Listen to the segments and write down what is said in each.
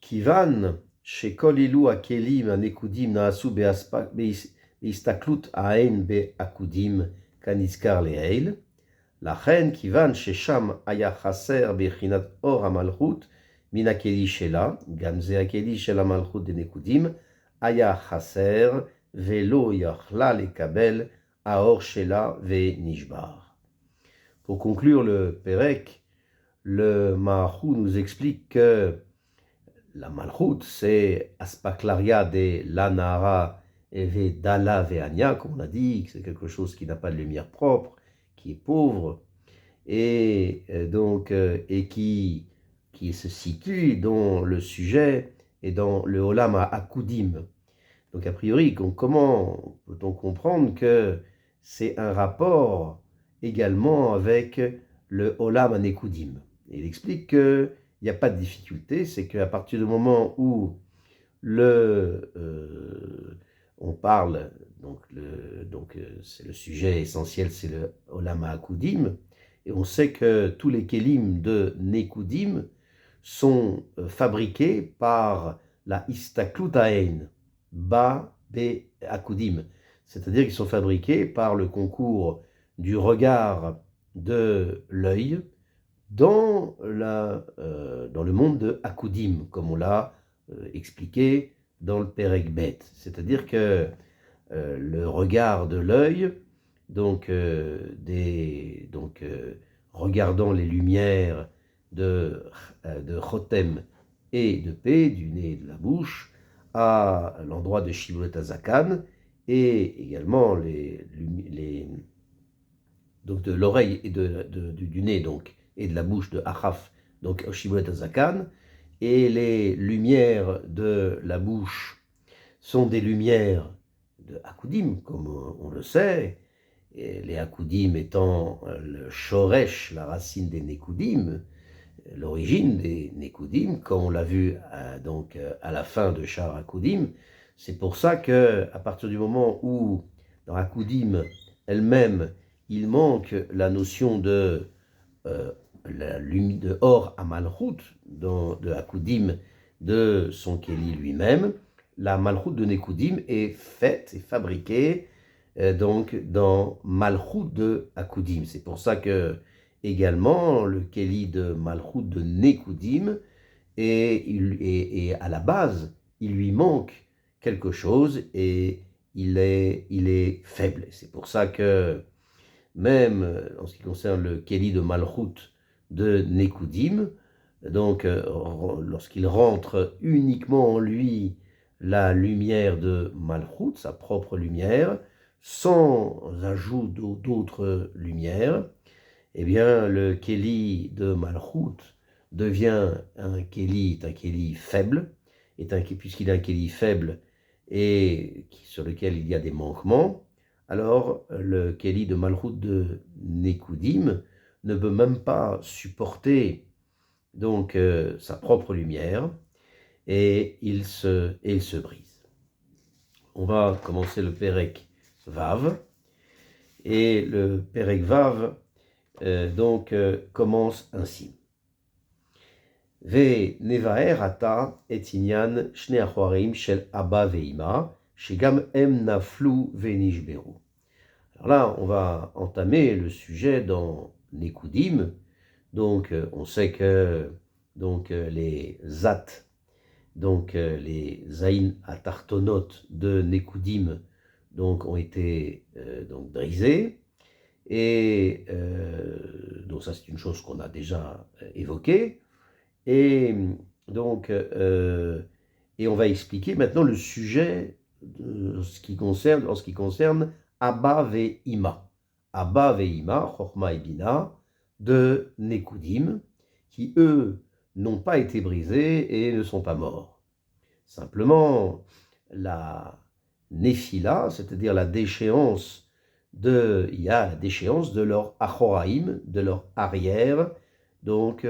Kivan, shekol ilu akelim anekudim naasu beistaklut aen beakudim kaniskar leheil. לכן, כיוון ששם היה חסר בחינת אור המלכות מן הכלי שלה, גם זה הכלי של המלכות דנקודים, היה חסר ולא יכלה לקבל האור שלה ונשבר. Pour conclure le Perek, le Maharu nous explique que la Malchut, c'est Aspaklaria de l'Anara et Dala Veania, comme on a dit, c'est quelque chose qui n'a pas de lumière propre, qui est pauvre, et donc et qui se situe dans le sujet et dans le Olam Akudim. Donc a priori, comment peut-on comprendre que c'est un rapport également avec le Olam Anekudim? Il explique qu'il n'y a pas de difficulté, c'est qu'à partir du moment où on parle, c'est le sujet essentiel, c'est le Olam HaKudim, et on sait que tous les kelim de Nekudim sont fabriqués par la Istaklut Haen, Ba Be Akudim, c'est-à-dire qu'ils sont fabriqués par le concours du regard de l'œil dans le monde de Akudim, comme on l'a expliqué dans le Perek Bet. C'est-à-dire que le regard de l'œil, regardant les lumières de Chotem et de P, du nez et de la bouche, à l'endroit de Shibulet Hazakan, et également donc de l'oreille et du nez donc, et de la bouche de Achaf, donc au Shibulet Hazakan, et les lumières de la bouche sont des lumières de Akudim, comme on le sait, et les Akudim étant le Shoresh, la racine des Nekudim, l'origine des Nekudim, comme on l'a vu à la fin de Shar Akudim. C'est pour ça que à partir du moment où dans Akudim elle-même, il manque la notion de Or Amalchut, de Akudim, de son Keli lui-même, la Malchut de Nekudim est faite et fabriquée donc dans Malchut de Akudim. C'est pour ça que également le Keli de Malchut de Nekudim et à la base il lui manque quelque chose et il est faible. C'est pour ça que même en ce qui concerne le Keli de Malchut de Nekudim, donc lorsqu'il rentre uniquement en lui la lumière de Malchut, sa propre lumière, sans ajout d'autres lumières, eh bien le Keli de Malchut devient un Keli faible, puisqu'il est un Keli faible et sur lequel il y a des manquements, alors le Keli de Malchut de Nekudim ne peut même pas supporter donc sa propre lumière et il se brise. On va commencer le Perek Vav et le Perek Vav commence ainsi. Ve nevaer ata et inyan shne achoarim shel Abba veima shegam em naflu venishberu. Alors là, on va entamer le sujet dans Nekudim. Donc, on sait que les Zat, les Zayin Atartonot de Nekudim, ont été brisés. Et donc ça, c'est une chose qu'on a déjà évoquée. Et donc, et on va expliquer maintenant le sujet en ce qui concerne Abba ve'ima. Abba ve'ima, Chochma et Bina, de Nekudim, qui eux n'ont pas été brisés et ne sont pas morts. Simplement, la Nephila, c'est-à-dire la déchéance de leur Achoraïm, de leur arrière, donc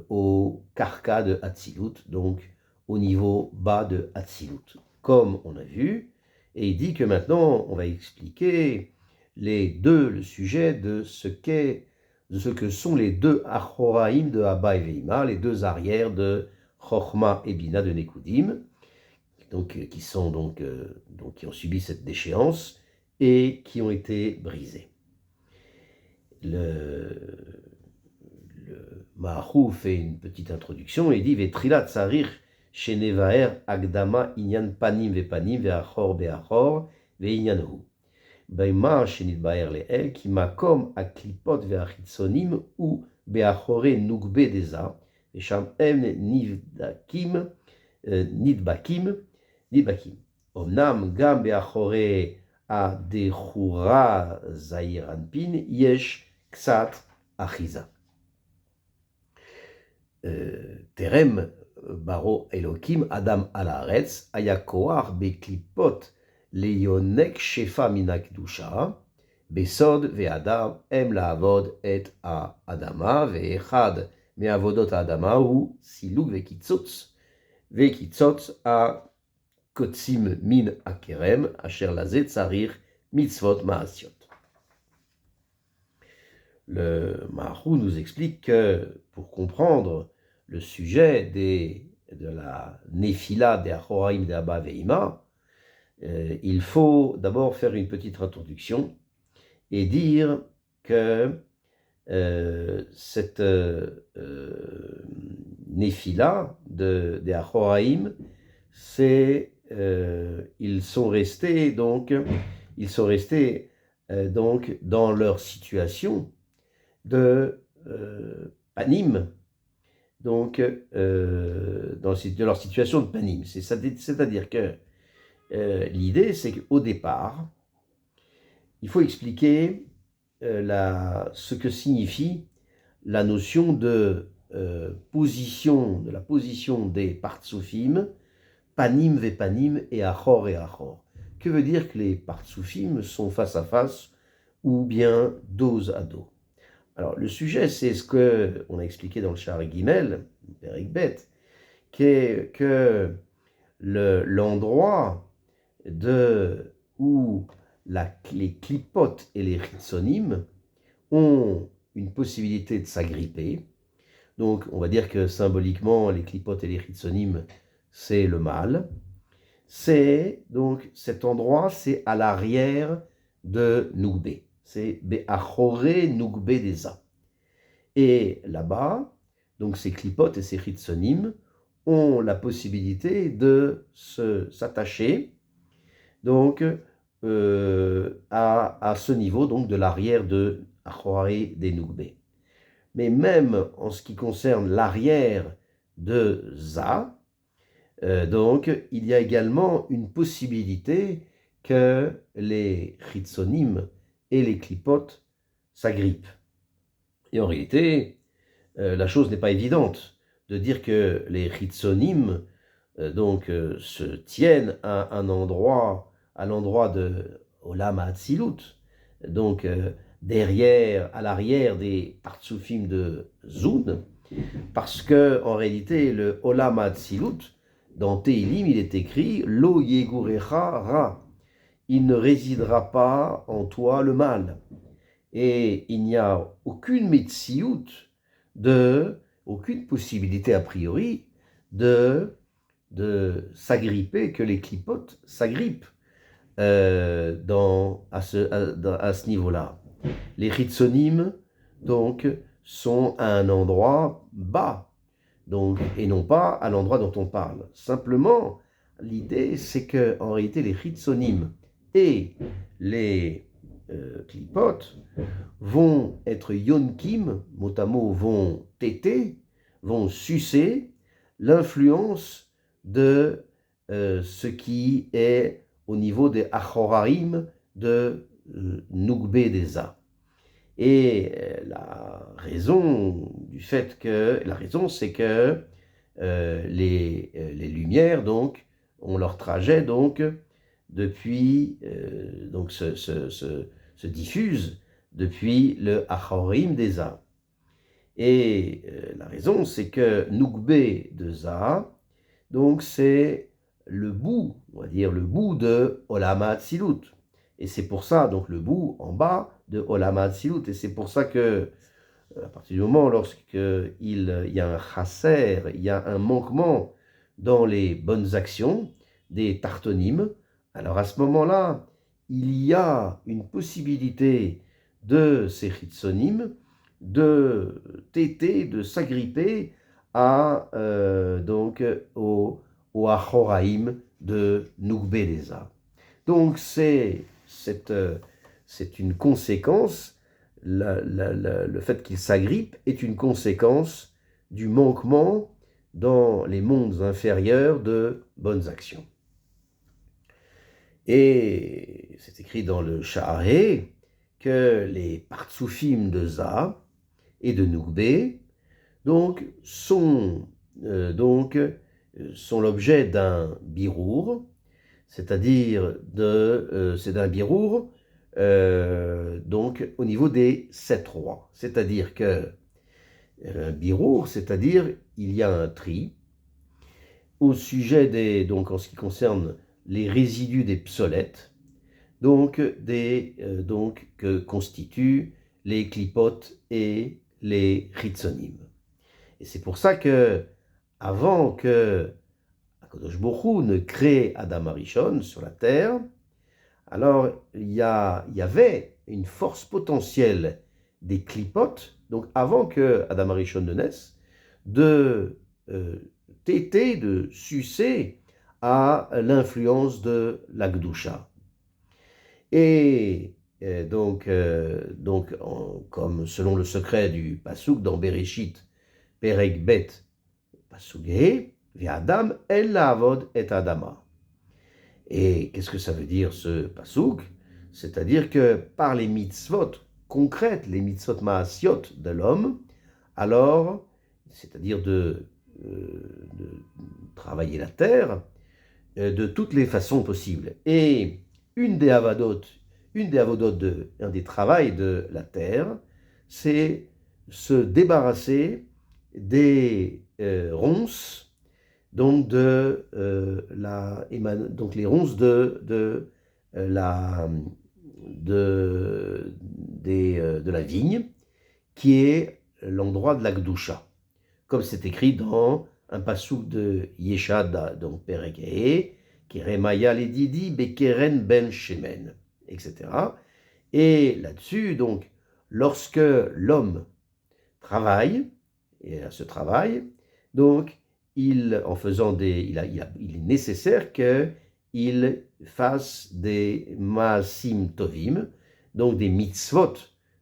au Karka de Hatzilut, donc au niveau bas de Hatzilut, comme on a vu. Et il dit que maintenant, on va expliquer le sujet de ce que sont les deux Achoraïm de Abba et Veima, les deux arrières de Chochma et Bina de Nekudim, donc, qui ont subi cette déchéance et qui ont été brisés. Le Maharu fait une petite introduction et dit Vetrilat Sarir Shenevaer Agdama Inyan Panim Vepanim Veachor Beachor Veinyanhu. Baima Shenitbaer Leel Ki Makom Aklipot Veachitsonim ou Beachore Nugbe Deza Vesham Em Nidbakim Omnam Gam Beachore Adechura Zairanpin Yesh Ksat Achiza. Terem baro Elokim Adam alaretz ayakoar beklipot leyonek shefa minak dusha besod ve'adam em laavod et a adama ve'echad me'avodot adama ou siluk ve'kitzotz a kotsim min akerem asher lazet tsarir mitzvot maasiot. Le Maharu nous explique que pour comprendre le sujet de la Néphila des Achoraim de Abba Veima, il faut d'abord faire une petite introduction et dire que cette Néphila des Achoraim, ils sont restés donc dans leur situation de panim, donc de leur situation de panim. C'est-à-dire que l'idée, c'est qu'au départ, il faut expliquer ce que signifie la notion de la position des partsufim, panim ve panim et achor et achor. Que veut dire que les partsufim sont face à face ou bien dos à dos? Alors, le sujet, c'est ce qu'on a expliqué dans le Sha'ar Gimel, Perek Bet, que l'endroit où les klipotes et les ritzonim ont une possibilité de s'agripper. Donc, on va dire que symboliquement, les klipotes et les ritzonim, c'est le mal. Donc, cet endroit, c'est à l'arrière de Nugbe. C'est Be'achore Nugbe Deza. Et là-bas, donc ces klipotes et ces ritzonim ont la possibilité de s'attacher donc à ce niveau donc de l'arrière de Achore des Nugbe. Mais même en ce qui concerne l'arrière de Za, donc il y a également une possibilité que les ritzonim et les klipotes s'agrippent. Et en réalité, la chose n'est pas évidente de dire que les ritzonim se tiennent à l'endroit de Olam HaAtzilut, donc à l'arrière des partsufim de Zoun, parce que en réalité, le Olam HaAtzilut, dans Tehilim, il est écrit Lo yegurecha ra. Il ne résidera pas en toi le mal. Et il n'y a aucune metsiout, aucune possibilité a priori de s'agripper, que les klipotes s'agrippent à ce niveau-là. Les ritzonim, donc, sont à un endroit bas, donc, et non pas à l'endroit dont on parle. Simplement, l'idée, c'est que en réalité, les ritzonim et les klipotes vont être yonkim, mot à mot, vont téter, vont sucer l'influence de ce qui est au niveau des achoraim de Nugbe Deza. Et la raison, c'est que les lumières donc ont leur trajet donc depuis se diffusent depuis le Achorim des Za. Et la raison, c'est que Nugbe de Za, donc c'est le bout, on va dire le bout de Olam HaAtzilut. Et c'est pour ça, donc le bout en bas de Olam HaAtzilut. Et c'est pour ça que à partir du moment lorsqu'il y a un chasser, il y a un manquement dans les bonnes actions, des tartonymes, alors à ce moment-là, il y a une possibilité de ces chitsonim de téter, de s'agripper à, donc, au achoraïm de Nugbeleza. Donc c'est une conséquence, le fait qu'il s'agrippe est une conséquence du manquement dans les mondes inférieurs de bonnes actions. Et c'est écrit dans le Sha'aré que les partsoufim de Za et de Nugbé sont l'objet d'un birour, c'est-à-dire c'est d'un birour donc au niveau des 7 rois. C'est-à-dire que un birour, c'est-à-dire il y a un tri au sujet donc en ce qui concerne les résidus des psolètes, donc que constituent les clipotes et les chitsonim. Et c'est pour ça que avant que Akadosh Baruch Hu ne crée Adam Arishon sur la terre, alors il y avait une force potentielle des clipotes, donc avant que Adam Arishon ne naisse, de téter, de sucer à l'influence de la Gdusha. Et comme selon le secret du Pasuk dans Bereshit, Perek Bet, Pasuk He, Ve'adam el la'avod et Adama. Et qu'est-ce que ça veut dire ce Pasuk? C'est-à-dire que par les mitzvot concrètes, les mitzvot ma'asiot de l'homme, alors, c'est-à-dire de travailler la terre de toutes les façons possibles. Et un des travails de la terre, c'est se débarrasser des ronces, donc donc les ronces de la vigne, qui est l'endroit de la Gdusha, comme c'est écrit dans un passouk de Yeshad, donc Perek He, Keremaya Ledidi Bekeren Ben Shemen, etc. Et là-dessus, donc, lorsque l'homme travaille, et à ce travail, donc, il est nécessaire qu'il fasse des maasim tovim, donc des mitzvot,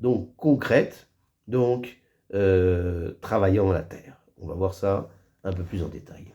donc concrètes, donc travaillant la terre. On va voir ça un peu plus en détail.